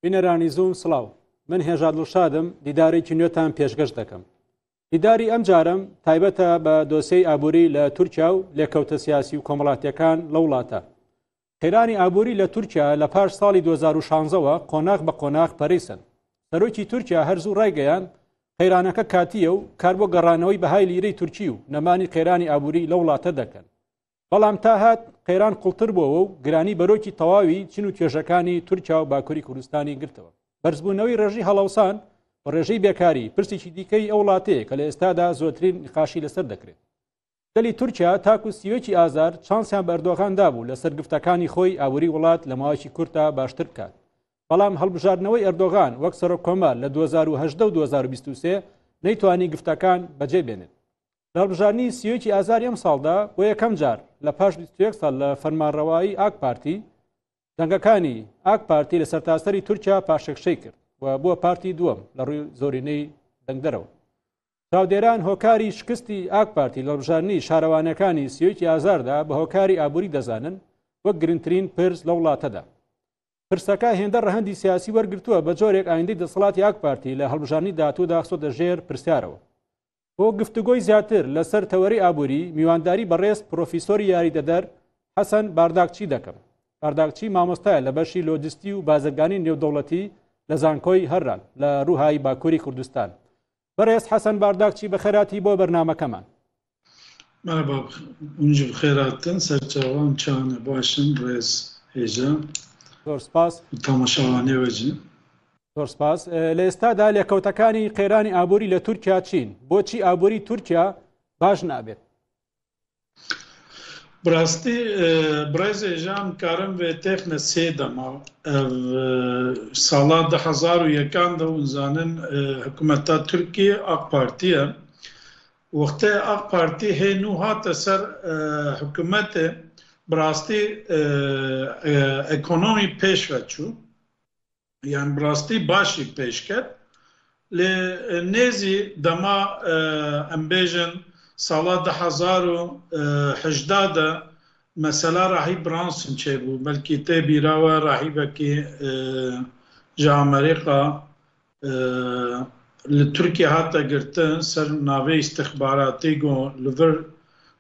بینەرانی زوم سڵاو، من هێژاد دڵشادم دیدارێکی نوێتان پێشگەشت دەکەم. دیداری ئەم جارم تایبەتە بە دۆسەی ئابووری لە تورکیا و لێکەوتە سیاسی و کۆمەڵاتیەکان لە وڵاتە. قەیرانی ئابووری لە تورکیا لە پاش ساڵی 2016ەوە قۆناغ بە قۆناغ پەرەیسن. سەرۆکی تورکیا هەرزوو ڕایگەیان قەیرانەکە کاتیە و کار بۆ گەڕانەوەی بەهای لیرەی تورکی و نەمانی قەیرانی ئابووری لە وڵاتە دەکەن. بەڵام تا هات قەیران قوڵتر بووەوە و گرانی بەرۆکی تەواوی چین و توێژەکانی تورکیا و باکووری کوردستانی گرتەوە. بەرزبوونەوەی ڕێژی هەڵەوسان بە ڕێژەی بێکاری پرسێکی دیکەی ئەو وڵاتەیە کە لە ئێستادا زۆرترین نقاشی لەسەر دەکرێت. گەلی تورکیا تاکو سیوێکی ئازار چانسیان بە ئەردۆغاندا بوو لە سەرگفتەکانی خۆی ئابووری وڵات لە ماوەیەکی کورتدا باشتر بکات. بەڵام هەڵبژاردنەوەی ئەردۆغان وەک سەرۆککۆمەڵ لە 2018 و 2023 نەیتوانی گفتەکان بەجێ بێنێت. لە هەڵبژاردننی سیوێکی ئازاری ئەم ساڵدا بۆ یەکەم جار لە پاش 21 ساڵ لە فەرمانڕەوایی ئاک پارتی دەنگەکانی ئاک پارتی لە سەرتاسەری تورکیا پاشەکشەی کرد و بووە پارتی دووەم لە ڕووی زۆرینەی دەنگدەرەوە. چاودێران هۆکاری شکستی ئاک پارتی لە هەڵبژاردننی شارەوانەکانی سیوێکی ئازاردا بە هۆکاری ئابووری دەزانن وەک گرنگترین پرس لە وڵاتەدا. پرسەکە هێندە ڕەهەندی سیاسی وەرگرتووە بە جۆرێک ئایندەی دەسەڵاتی ئاک پارتی لە هەڵبژاردننی داهاتوودا سۆتە ژێر پرسیارەوە. بۆ گفتوگۆی زیاتر لەسەر تەوەری ئابووری میوانداری بەڕێز پرۆفیسۆری یاریدەدەر حەسەن بارداکچی دەکەم. بارداکچی مامۆستایە لە بەشی لۆجستی و بازرگانی نێودەوڵەتی لە زانکۆی هەران لە ڕووهای باکووری کوردستان. بەڕێز حەسەن بارداکچی بەخێراتی بۆ بەرنامەکەمان. مرحبا، اونجا بخێراتن سەرچاوان چانە باشن ڕێز هێژە. زۆر سپاس. تەماشاوانێوەجی. زۆر سپاس. لە ئێستادا لێکەوتەکانی قەیرانی ئابووری لە تورکیا چین؟ بۆچی ئابووری تورکیا باش نابێت؟ براستی برای هێژان کارم وێ تێخنە سێ دەما ساڵا 2001 دەونزانن حکوومەتا تورکیە ئاک پارتیە وەختێ ئاک پارتی هێنوو هاتە سەر حکوومەتێ براستی ئەکۆنۆمی پێشوە چوو یان براستی باشی پێش کرد لێ نێزی دەما ئەمبێژن ساڵا 2018 مەسەلا ڕاهی برانسن چێ بوو بەلکی تێ بیراوە ڕاهیبەکی ژە ئەمریقا لە تورکیا هاتە گرتن سەر ناوەی ئیستخباراتی گۆ لەڤر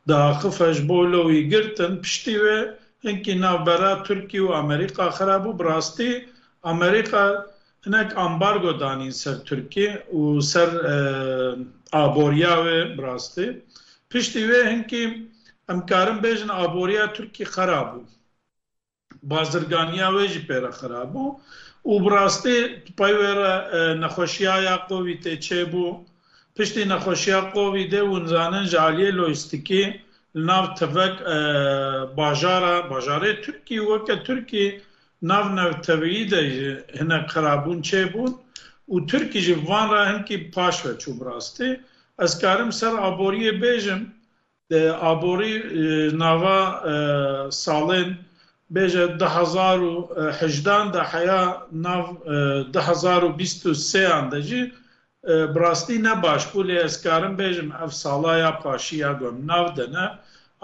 داخفەش بۆ لەوی گرتن پشتی وێ هەنکی ناوبەرا تورکی و ئەمریقا خراب بوو براستی ئەمریقا هەنێک ئەمبارگۆ دانین سەر تورکی و سەر ئابۆریاوێ براستی پشتی وێ هەنکی ئەمکارم بێژن ئابۆریا تورکی خراب بوو بازرگانیا وێژی پێرە خراب بوو و براستی پایوێرە نەخۆشیایە قۆوی تێچێ بوو پشتی نەخۆشییا قۆوی دێ ونزانن ژالیە لۆیستیکی ناو تەڤەک باژارێ تورکی وەکە تورکی ناو نەوتەویی دە هەنە خراببوون چێ بوون و تورکیژی وان را هەنکی پاشوە چوو براستی ئەسکارم سەر ئابۆریە بێژم ئابۆری ناوە ساڵێن بێژە 2018 دا حیا ناو 2023 دەژی براستی نەباش بوو لێ ئەسکارم بێژم ئەف ساڵایە پاشییا گۆم ناو دەنە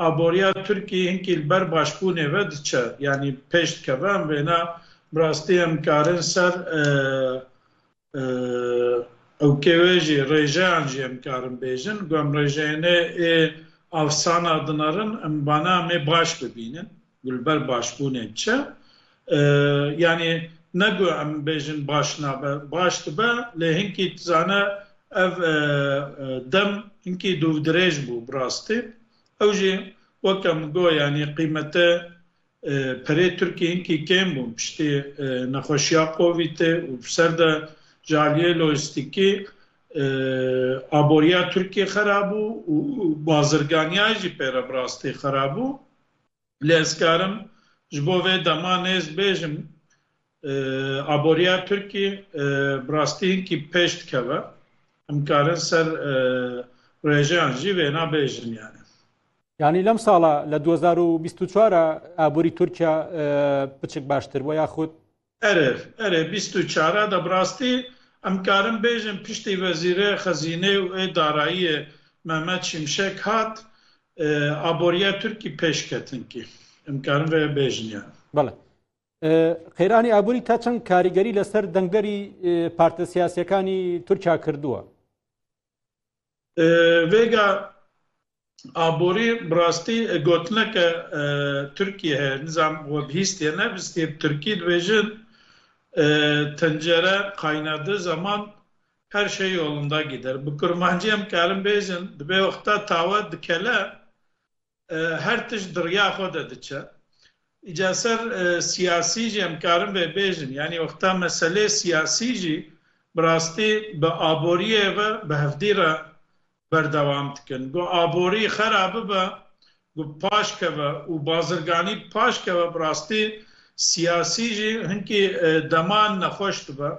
ئابۆریا تورکی هەنکی بەر باشبوونێوە دچە یعنی پێشتکەوە ئەم وێنە براستی ئەمکارن سەر ئەو کێوێژی ڕێژەیانژی ئەمکارم بێژن گوێم ڕێژەیەنێ ئافسانە دنەرن ئەمبانە ئەمێ باش ببینن گولبەر باشبوونێ چە یعنی نەگو ئەم بێژن باش نابە باش بە لێ هەنکی تزانە ئەv دەم هەنکی دوو درێژ بوو براستی ئەوژێ وەکەم گۆ ینی قیمەتە پەرێ تورکی هەنکی کێم بوون پشتی نەخۆشییا قۆوی تێ و سەردە ژالیە لۆیستیکی ئابۆریا تورکی خراب بوو و بازرگانیاژی پێرە براستی خراب بوو لێ ئەسکارم ji bo vê dema nêz bêjim ئابۆریا تورکی براستی هەنکی پێش dikeve em karin ser ڕێژەیان jî wêna bêjin yani. یعنی لەم ساڵە لە 2024 ئابووری تورکیا بچک باشتر بۆ یاخود ئەرێ 24 da براستی em karin bêjin piştî wezîrê xezînê û êdarayiyê Mehmet Şimşek hat ئابۆریا تورکی pêşketinkî em karin vê bêjin yani. بەڵێ خێرانی ئابووری تا چەند کاریگەری لەسەر دەنگدەری پارتە سیاسیەکانی تورکیا کردووە؟ vêga aborî bi rastî gotineke Tirkiye heye nizam we bihîstiye nebîstiye Tirkî dibêjin tencere qaynadığı zaman her şey yolunda gider. Bu kurmancı em karim bêjin dibe wexta tawa dikele her tiş dirya xwe de diçe. İcaser siyasî jî em karim vê bêjin yani wexta meselê siyasî jî bi rastî bi aboriyê ve bi hevdî re berdewam dikin. Gu aborî xera bibe gu paş keve û bazirganî paş keve bi rastî siyasî jî hinkî deman nexweş dibe.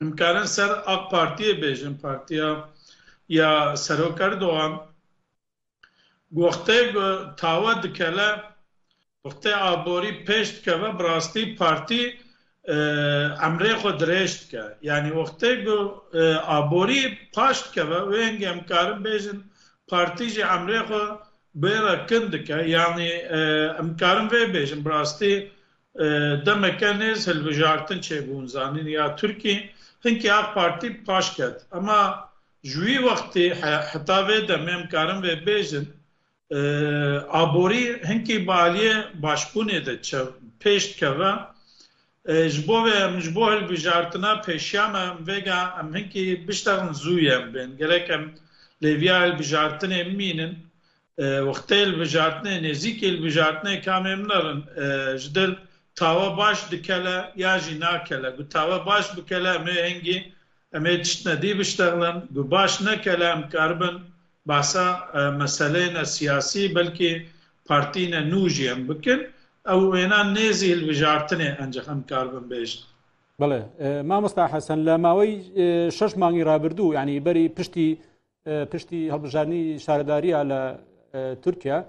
Em karin ser AK Partiye bêjin partiya ya Serok Erdogan gu wextê tawa dikele wextê aborî pêş dikeve bi rastî partî emrê xwe dirêj dike. Yani wextê ku aborî paş dikeve wêngê em karin bêjin partî jî emrê xwe bêra kin dike. Yani em karin vê bêjin bi rastî demeke nêz hilbijartin çêbûn zanîn ya Tirkî hinkî AK Partî paş ket. Ama ji wî wextê heta vê demê em karin vê bêjin aborî hinkî bi aliyê başbûnê de pêş dikeve. Ji bo vê em ji bo hilbijartina pêşiya me em vêga em hinkî bişterin zû em bên. Gerek em lêviya hilbijartinê bimînin wextê hilbijartinê nêzîkî hilbijartinê kam êm nerin ji dil tawa baş dikele ya jî nakele. Gu tawa baş bikele em ê hengî em ê tiştnedî bişterin. Gu baş nekele em karibin bahsa meseleyên siyasî belkî partîne nû jî em bikin. Ew wêna nêzî hilbijartinê encix em karibin bêjin. بەڵێ مامۆستا حەسەن لە ماوەی 6 مانگی ڕابردوو ینی بەری پشتی هەڵبژارنی شارەداریە لە تورکیا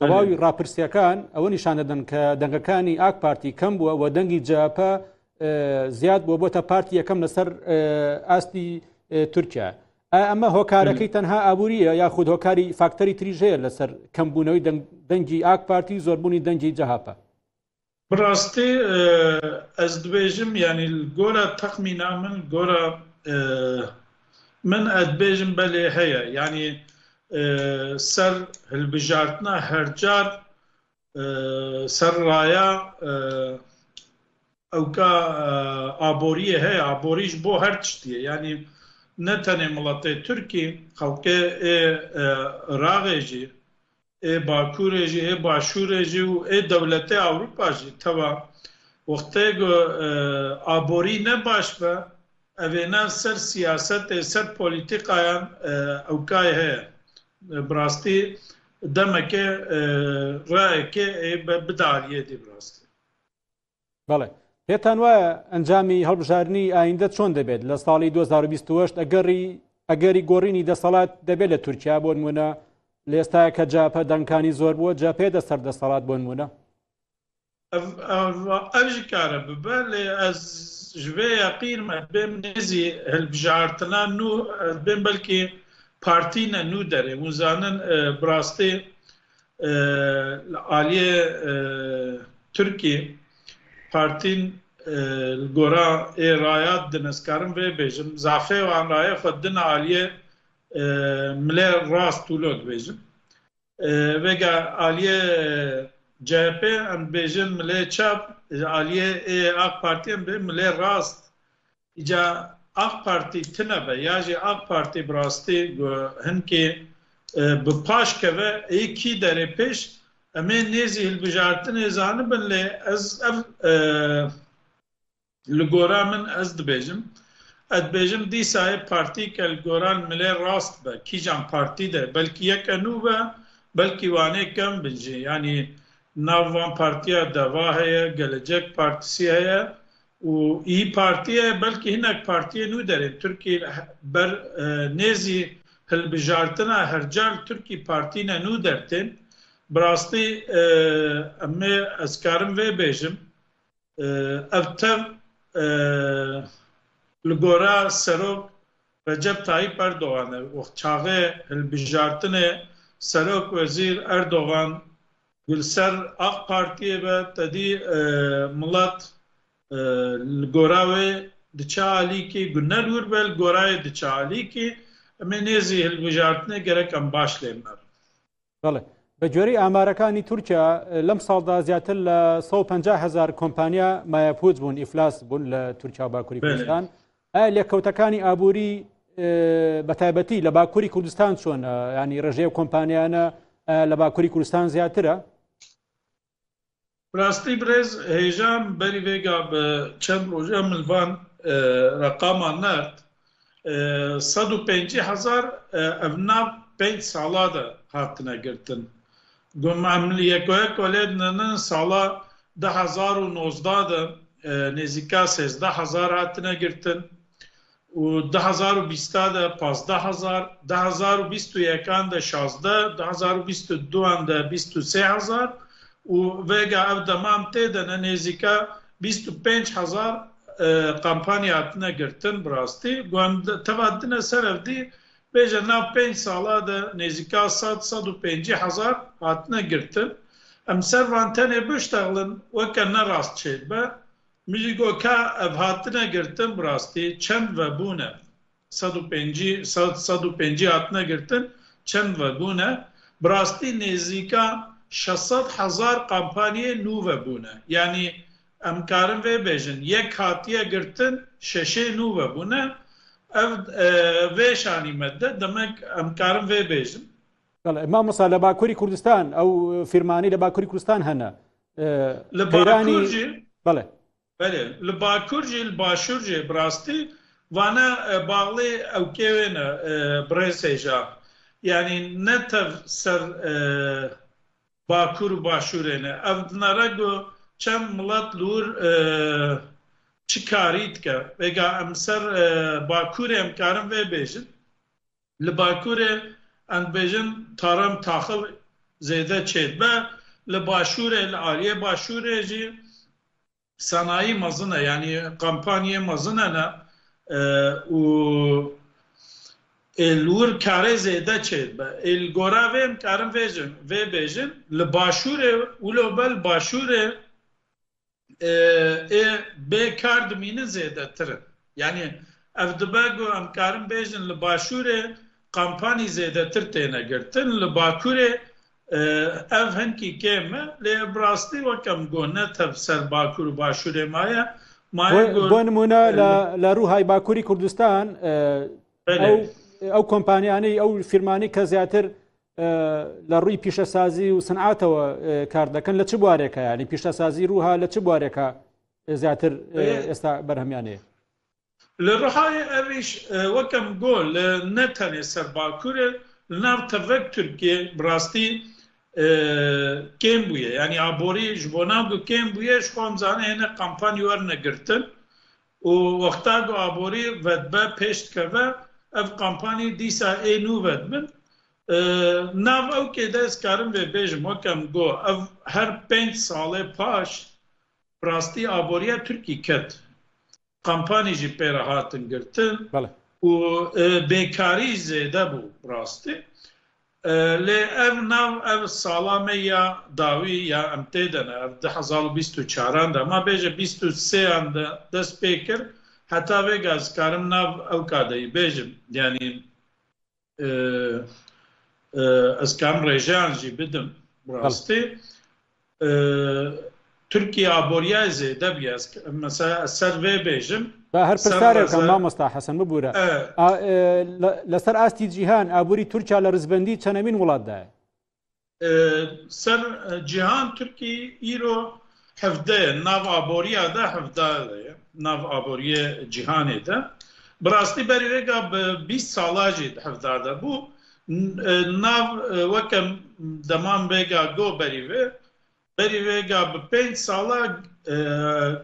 تەواوی ڕاپرسیەکان ئەوە نیشان دەدەن کە دەنگەکانی ئاک پارتی کەم بووە و دەنگی جاپە زیاد بووە بۆتە پارتی یەکەم لەسەر ئاستی تورکیا. ئەمە هۆکارەکەی تەنها ئابووریە یاخود هۆکاری فاکتەری تریژ هەیە لەسەر کەمبوونەوەی دەنگی ئاک پارتی زۆربوونی دەنگی جەهاپە؟ براستی ez dibêjim yani gora texmîna min gora min ez dibêjim belê heye yani ser hilbijartina hercar ser raya ewka aboriyê heye aborî ji bo her tiştiyê yani ne tenê miletê Tirkî xelkê Iraqê jî Bakurê jî Başûrê jî û dewletê Ewropa jî teva wextê ku aborî ne baş be evêne ser siyasetê ser polîtîkayan ewkayê heye bi rastî demeke rayekê bidariyê dî bi rastî. بەڵێ پێتان وایە ئەنجامی هەڵبژارنی ئایندە چۆن دەبێت لە ساڵی 2028 ئەگەری گۆڕینی دەسەڵات دەبێت لە تورکیا بۆ نمونە لە ئێستاە کە جاپە دەنگەکانی زۆر بووە جاپێ دەسەر دەسەڵات بۆ نمونە ev jî kare bibe lê ez ji vê yaqîn me bêm nêzî hilbijartina nû bêm belkî partîne nû derê hûn zanin bi rastî aliyê Tirkî partîn gora rayat din ez karim vê bêjim zafê wan raya xwe din aliyê milê rast tûlo dibêjim vêga aliyê CHP em bêjin milê çap aliyê AK Partî em bê milê rast îca AK Partî tune be ya jî AK Partî bi rastî hinkê bi paş keve kî derê pêş em ê nêzî hilbijartinê zanibin lê ez ev li gora min ez dibêjim ez dibêjim dîsayê partîke li goran milê rast be kîjan partî de belkî yeke nû be belkî wanê kem bin jî yanî nav van partiya Deva heye Gelecek Partîsî heye û İYİ Partî heye belkî hinek partiyê nû derê Tirkî ber nêzî hilbijartina hercar Tirkî partîne nû dertên bi rastî em ê ez karim vê bêjim ev tev li gora Serok Recep Tayyip Erdogan çaxê hilbijartinê Serok Wezîr Erdogan گلسەر ئاق پارتیە بە تەدی مڵەت گۆراوێ دچالیکی گونەلور بەل گۆرای دچالیکی ئەمێ نێزی هەلبژارتنێ گەرەکەم باش لێمەر بەڵێ بە گوێرەی ئامارەکانی تورکیا لەم ساڵدا زیاتر لە 150,000 کۆمپانیا مایەپووت بوون ئیفلاس بوون لە تورکیا و باکووری کوردستان ئایا لێکەوتەکانی ئابووری بە تایبەتی لە باکووری کوردستان چۆنە ینی ڕێژەیە کۆمپانیانە لە باکووری کوردستان زیاترە ڕاستی برێز هێژان بەری vêga bi çend roja milvan reqaman nerd 150,000 ev nav 5 sala de hatine girtin gom emliyek kolêdinin sala 2019 de nêzîka 13,000 hatine girtin û 2020 de 15,000 2021 de 16 2022 de 23,000 û vêga ev demam tê de ne nêzîka 25,000 kampanya hatine girtin bi rastî teva dine ser ev dî bêje nav 5 sala de nêzîka 150,000 hatine girtin em servan tenê biştexlin weke nerast çêbe mijî goka ev hatine girtin bi rastî çend vebûne 150 hatine girtin çend vebûne bi rastî nêzîka 600,000 kampanyayê nû vebûne yanî em karin vê bêjin yek hatiye girtin şeşê nû vebûne ev vê şanî me de demek em karin vê bêjin مامۆستا لە باکووری کوردستان ئەو فیرمانی لە باکووری کوردستان هەنە li bakur jî بەڵێ li bakur jî li başûr jî bi rastî vane bağlê ew kêwê ne birêz hêja yanî ne tev ser bakur û başûrê ne ev dinare got çend milet lûr çi karî dike vêga em ser bakurê em karin vê bêjin li bakurê em bêjin tarem taxil zêde çêdibe li başûrê li aliyê başûrê jî sanayî mezin e yanî kampanyayê mezin ne û lûr karê zêde çêdibe li gora vê em karin vê bêjin li başûrê û li bel başûrê bêkar dimînin zêdetir in yanî ev dibe got em karin bêjin li başûrê kampanî zêdetir têne girtin li bakurê ev hinkî kêm e lê bi rastî wekem got ne tev ser bakur û başûrê maye بۆ نمونە لە ڕووهای باکووری کوردستان ئەو کۆمپانیانەی ئەو فیرمانی کە زیاتر لە ڕووی پیشەسازی و سنعاتەوە کار دەکەن لە چ بوارێکە ینی پیشەسازی ڕووها لە چ بوارێکە زیاتر ئێستا بەرهەمیانەیە li Rihayê evîş wekem got li ne tenê ser bakurê li nav tevek Tirkiye bi rastî kêm bûye yanî aborî ji bo nav got kêm bûye ji xwe em zanî hêne kampanyê werne girtin û wexta got aborî vedbe pêş dikeve ev kampanyê dîsa ê nû vedbin nav ew kê de ez karim vê bêjim wekem got ev her 5 salê paş bi rastî aboriya Tirkî ket kampanî jî pê re hatin girtin û bêkarî zêde bû rastî lê ev nav ev sala me ya dawî ya em tê de ne ev 2024 de ma bêje 23 de dest pê kir heta vêga ez karim nav ew kadeyî bêjim yanî ez karim rêjeyan jî bidim rastî Türkiye aboriya zêde bûye mesela ser vê bêjim هەر پرسیارێکم مامۆستا حەسەن ببوورە لەسەر ئاستی جیهان ئابووری تورکیا لە ڕزبەندی چەندەمین وڵاتدایە سەر جیهان تورکی ئیرۆ هەفتەیە ناو ئابۆریە دا هەفتەیە ناو ئابۆریە جیهانێ دا بڕاستی بەری وێگا بە 20 ساڵاژی هەفتەدا بوو ناو وەکەم دەمان بێگا گۆ بەری vêga bi 5 sala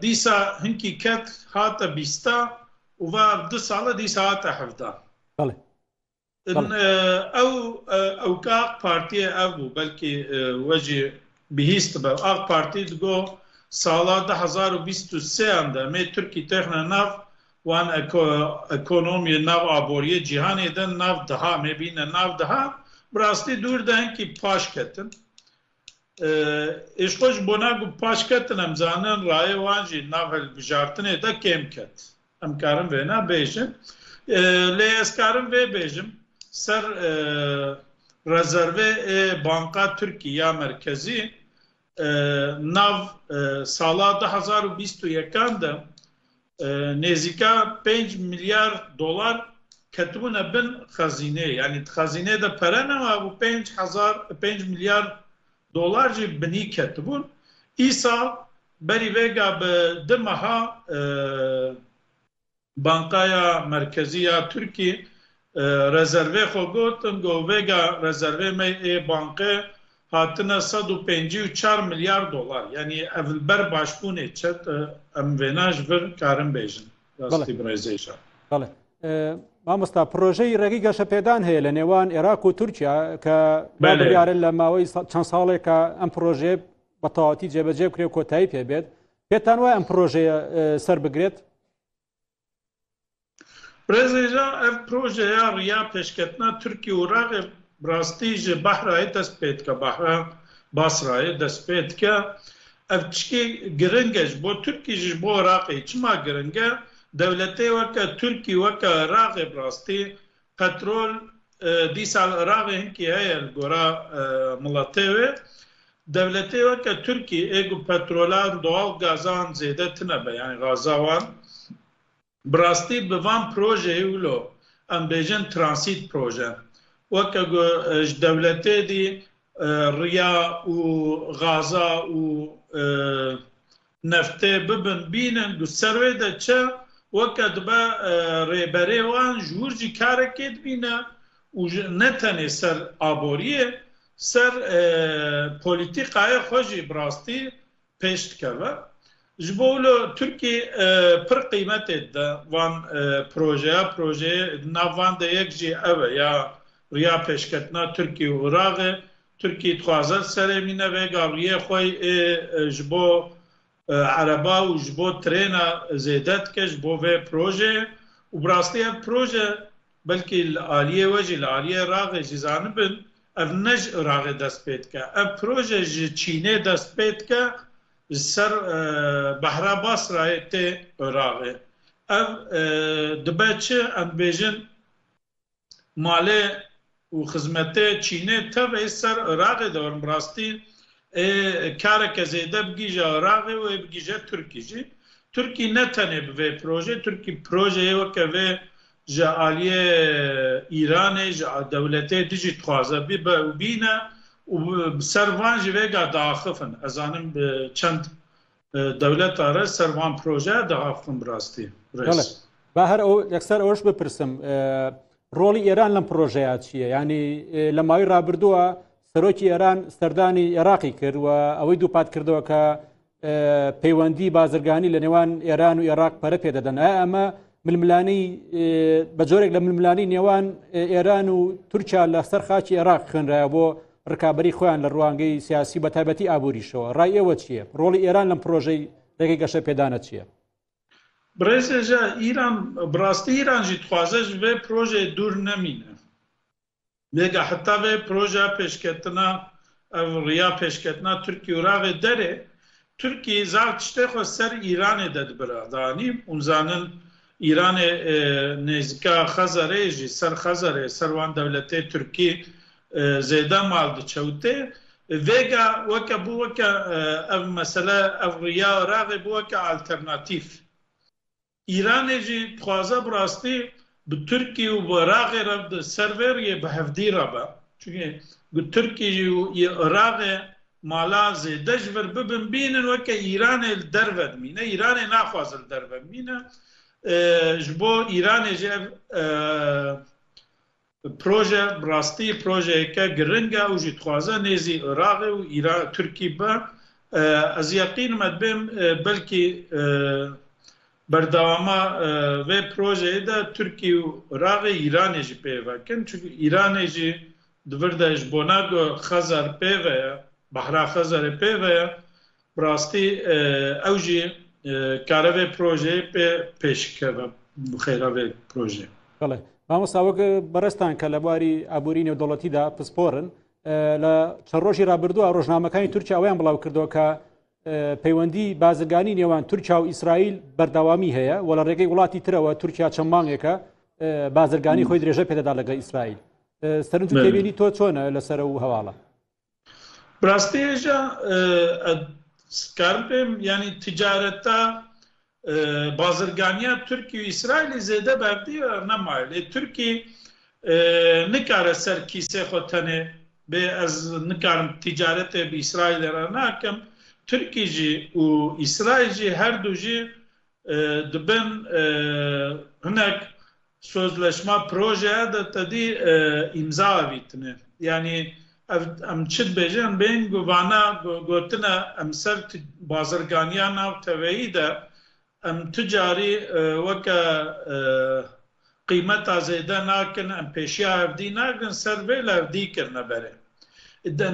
dîsa hinkî ket hate bîsta û va 2 sala dîsa hate hevda ew Ak Partiye ev bû belkî we jî bihîst be Ak Partî digo sala 2023 de me Tirkî texne nav wan ekonomiyê nav aboriyê cîhanê de nav daha me bîne nav daha bi rastî dûr de hinkî paş ketin ئێشخۆش بۆ ناگو پاشکەتن ئەم زانن ڕایە وانجی ناڤل بژارتنێ دە کێم کەت ئەم کارم وێنا بێژم لێ ئێسکارم وێ بێژم سەر رەزەرڤێ بانقا تورکی یا مرکزی ناو ساڵا 2021 de nêzîka 5 milyar dolar ketibûne bin xezînê yanî xezînê de pere nema bû 5 milyar dolar jî binî ketibûn îsal berî vêga bi di meha Bankaya Merkezî ya Tirkî rezervê xwe gotin got vêga rezervê me ê bankê hatine 154 milyar dolar yanî ev li ber başbûnê çet em vêna ji vir karin bêjin rastî birêzêşa. مامۆستا پرۆژەی ڕێگەی گەشەپێدان هەیە لە نێوان عێراق و تورکیا کە بڕیارن لە ماوەی چەند ساڵێکە ئەم پرۆژێ بە تەواوەتی جێبەجێ بکرێ و کۆتایی پێبێت پێتان وایە ئەم پرۆژەیە سەر بگرێت؟ برێزێژا ئەv پرۆژەیە ڕیا پێشکەتنا تورکی و عێراقê rastî ji behrayê dest pê dike behra Basrayê dest pê dike ev tişkî giring e ji bo Tirkî ji bo Iraqê çima giring e devletê weke Tirkî weke Iraqê bi rastî petrol dîsal Iraqê hinkî heye li gora miletê wê devletê weke Tirkî ê ku petrolan doğal gazan zêde tune be yani gaza wan bi rastî bi van projeyê wilo em bêjin transit proje weke ji devletê dî riya û gaza û neftê bibin bînin gu ser wê de çi weke dibe rêberê wan ji wir jî karekê dibîne û ne tenê ser aboriyê ser polîtîkayê xwe jî bi rastî pêş dikeve. Ji bo wilo Tirkî pir qîmetê dide van projeyê nav van de yek jî ev e ya riya pêşketina Tirkî û Iraqê Tirkî dixwaze serê mîne vêga riyê xwe ji bo ereba û ji bo trêna zêde dike ji bo vê projeyê û bi rastî ev proje belkî li aliyê we jî li aliyê Iraqê jî zanibin ev ne ji Iraqê dest pê dike ev proje ji Çînê dest pê dike ji ser behra Basrayê tê Iraqê ev dibe çi em bêjin malê û xizmetê Çînê tevê ser Iraqê de bi rastî kareke zêde bigîje Iraqê û ê bigîje Tirkî jî Tirkî ne tenê bi vê proje Tirkî projeyê weke vê ji aliyê Îranê ji dewletê di jî dixwaze bibe û bîne û bi ser van jî vêga diaxifin ez zanim bi çend dewleta re ser van projeya diaxifin bi rastî. با هەر یەکسەر ئەوش بپرسم ڕۆڵی ئێران لەم پرۆژەیە چییە؟ ینی لە ماوەی ڕابردووە سەرۆکی ئێران سەردانی عێراقی کرد و ئەوەی دووپات کردەوە کە پەیوەندی بازرگانی لە نێوان ئێران و عێراق پەرە پێدەدەن ئەمە ململانی بە جۆرێک لە ململانی نێوان ئێران و تورکیا لە سەر خاکی عێراق خوێنرایە بۆ ڕکابەری خۆیان لە ڕوانگەی سیاسی بە تایبەتی ئابووریشەوە ڕای ئێوە چییە؟ ڕۆڵی ئێران لەم پرۆژەی ڕێگەی گەشە پێدانە چییە؟ برێزێژە ئیران بڕاستی ئیران jî dixwaze ji vê projeyê dûr nemîne vêga heta vê proje pêşketina ev riya pêşketina Tirkî û Iraqê derê Tirkî zar tiştê xwe ser Îranê de dibire danî û zanin Îranê nêzîka Xezerê jî ser Xezerê ser wan dewletê Tirkî zêde mal diçewtê vêga weke bû weke ev mesele ev riya Iraqê bû weke alternatîv İranê jî dixwaze bi rastî bi Tirkî û bi Iraqê re ser vê riyê bi hevdî re be çünkü bi Tirkî jî û Iraqê mala zêde ji vir bibin bînin weke Îranê li derve dimîne Îranê naxwaze li derve bimîne ji bo Îranê jî ev proje bi rastî projeyeke giring e û jî dixwaze nêzî Iraqê û Tirkî be ez yeqînim edbêm belkî berdewama vê projeyê de Tirkî û Iraqê Îranê jî pê vekin çünkü Îranê jî di vir de ji bona Xezer pê veye behra Xezerê pê veye bi rastî ew jî kare vê projeyê pê pêşkeve bi xêra vê projeyê. مامۆستا وەک بەڕێستان کە لە بواری ئابووری نێودەوڵەتیدا پسپۆرن لە چەند ڕۆژی ڕابردووە ڕۆژنامەکانی تورکیا ئەویان بڵاو کردەوە کە پەیوەندی بازرگانی نێوان تورکیا و ئیسرائیل بەردەوامی هەیە و لە ڕێگەی وڵاتی ترەوە تورکیا چەند مانگێکە بازرگانی خۆی درێژە پێدەدا لەگەڵ ئیسرائیل. سەرنج و کێبینی تۆ چۆنە لەسەر و هەواڵە؟ براستێژە کارم پێم ینی تجارەتە بازرگانیا تورکی و ئیسرائیلی زێدە بەردیە نەمایە لێ تورکی نکارە سەر کیسێ خۆ تەنێ بێ ئەز نکارم تجارەتێ بە ئیسرائیلێرە ناکەم تورکیژی و ئیسرائیلژی هەردووژی دبن هەنێک سۆزلەشما پرۆژەیە دەتەدی ئیمزاویتنێ ینی ئەم چت بێژێن بین گوڤانە گوتنە ئەم سەر بازرگانیا ناوتەوەییدا ئەم تجاری وەکە قیمەتا زێدە ناکەن ئەم پێشیا هەفدی ناکەن سەر بێ لە هەفدیکردنە بەرێ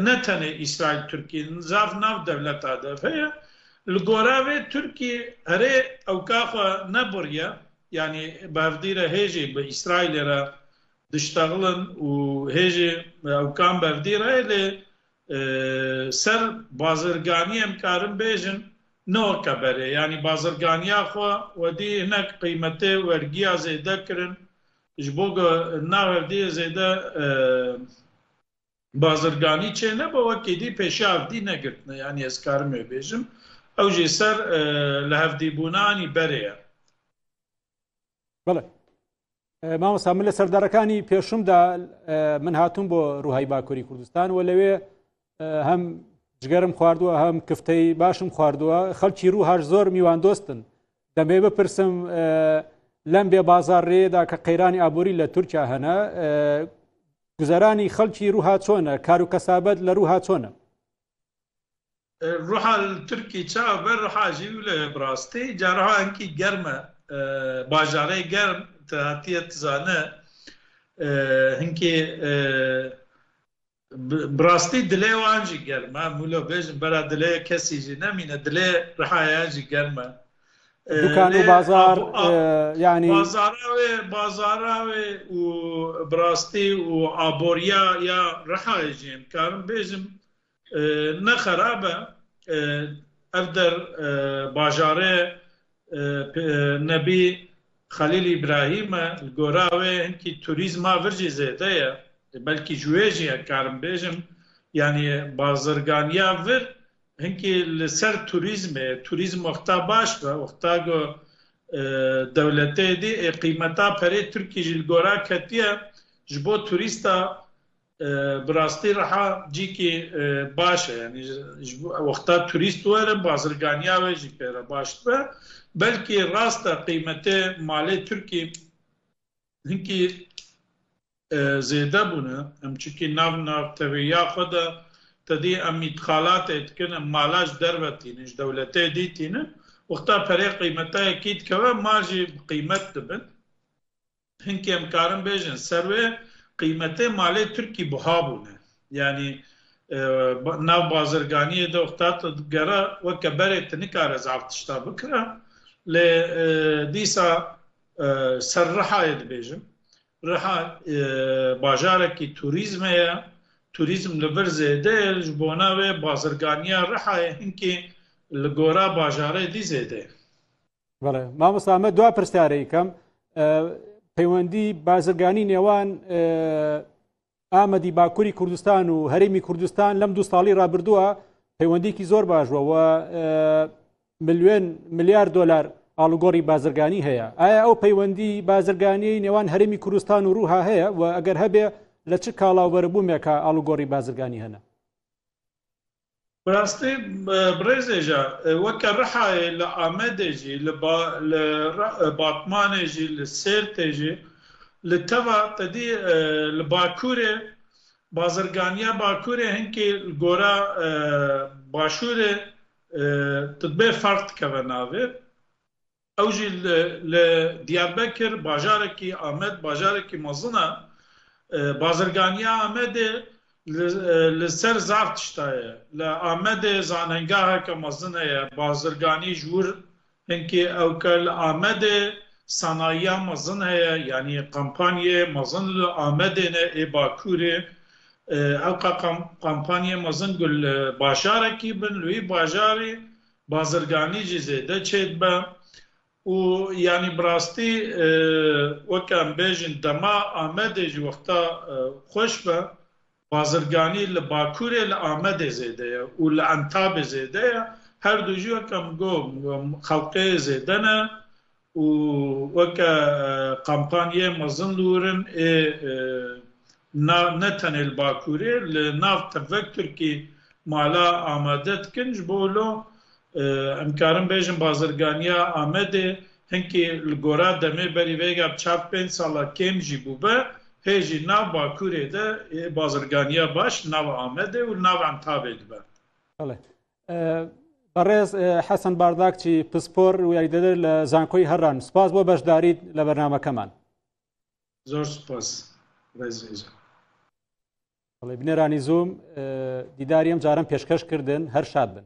نەتەنێ ئیسرائیل تورکی نزاف ناو دەولەتا دەفەیە li goravê Tirkiye herê ewkaxa neburiye yanî bevdîre hêjî bi İsraîlê re diştexilin û hêjî ewkan bevdîre lê ser bazirganî em karin bêjin neweke berê yanî bazirganiya xwe wedî hinek qîmetê wergiya zêde kirin ji bo navevdiyê zêde bazirganî çê nebe wekî dî pêşiya hevdî negirtine yanî ez karim ê bêjim ئەو ژێ سەر لە هەفدیبوونانی بەرەیە. بەڵێ مامۆستا من لە سەردارەکانی پێشومدا من هاتووم بۆ ڕووهای باکووری کوردستان و لەوێ هەم جگەرم خواردووە هەم کفتەی باشم خواردووە خەڵکی ڕووهاش زۆر میوان دۆستن دەمێ بپرسم لەم بێ بازار ڕێدا کە قەیرانی ئابووری لە تورکیا هەنا گوزەرانی خەڵکی ڕووها چۆنە کار و کەسابەت لە ڕووها چۆنە؟ روحا ترکی چا بر روحا جیو له براستی جارها انکی گرمه باجاره گرم تهاتیت زانه هنکی براستی دله وانجی گرمه مولا بیجم برا دله کسی جی نمینه دله روحا یانجی گرمه دکان و بازار یعنی بازاراوی و براستی و آبوریا یا روحا جیم کارم بیجم نه خرابه افدر باجاره نبی خلیل ابراهیم گوراوه هنکی توریزما ورجی زیده یا بلکی جویجی کارم بیجم یعنی بازرگانیا ور هنکی لسر توریزم وقتا باش و وقتا گو دولته دی قیمتا پره ترکی جل گورا کتیه جبو توریستا براستی رها جی کی باشه یعنی وقتا توریست وره بازرگانیا و جی پیره باشت و بلکه راست قیمت مالی ترکی هنکی زیده بونه هم چونکه ناو تویا خود تدی ام ادخالات اتکن مالاج دروتینش دولته دیتینه وقتا پره قیمتا اکید که ماجی قیمت دبن هنکی امکارم بیجن سروه قیمته مالی ترکی بها بونه یعنی ناو بازرگانی ده وقتات گره وکه بره تنکار از عفتشتا بکره لی دیسا سر رحاید بیجم رحا باجاره کی توریزمه یا توریزم لبر زیده جبونه و بازرگانی رحای هنکی لگورا باجاره دی زیده. بله مامۆستا ئەمە دوا پرسیارەیەکەم پەیوەندی بازرگانی نێوان ئامەدی باکووری کوردستان و هەرێمی کوردستان لەم 2 ساڵی ڕابردووە پەیوەندیکی زۆر باشوە و ملیار دۆلار ئاڵوگۆڕی بازرگانی هەیە. ئایا ئەو پەیوەندی بازرگانی نێوان هەرێمی کوردستان و ڕووها هەیە و ئەگەر هەبێ لە چ کاڵاوبەربوومێکە ئاڵوگۆڕی بازرگانی هەنا؟ براستی برێزێژە وەکە ڕحایە لە ئامەدێژی لە باتمانێژی لە سێرتێژی لە تەوا تەدی لە باکوورێ بازرگانیا باکوورێ هەنکی گۆرە باشوورێ تبێ فەرق کەوە ناوێ ئەوژی لە دیاربەکر باژارێکی ئامەد باژارێکی مەزنە بازرگانیا ئامەدێ لسر زارت شتایه لآمد زاننگاه که مزن هیا بازرگانی جور هنکی اوکل آمد صنایع مزن هیا یعنی قمپانی مزن لآمد نه ای باکوره ئەو قامپانیە مەزن گول باشارێکی بن لوی باژاری بازرگانیجی زێدە چێت بە و ینی براستی وەکەم بێژین دەما ئامەدێژی وەختا خۆش بە بازرگانی لە باکوورێ لە ئامەدێ زێدەیە و لە ئەنتابێ زێدەیە هەردووژی وەکەم گۆ خەڵقێ زێدەنە و وەکە قامپانیە مەزن لورن نەتەنێ باکوورێ لە ناو تەڤەک تورکی مالا ئامادە دکن ji bo lo em karin bêjin bazirganiya Amedê hinkî li gora demê berî vêga 4-5 sala kêm jî bûbe hê jî nav Bakurê de bazirganiya baş nav Amedê û nav Entabê dibe. بەڕێز حەسەن بارداکچی پسپۆر و یاریدەدەر لە زانکۆی هەڕان سپاس بۆ بەشداریت لە بەرنامەکەمان. زۆر سپاس ڕێز. بنێرانی زووم دیداری ئەم جارم پێشکەش کردن هەر شاد بن.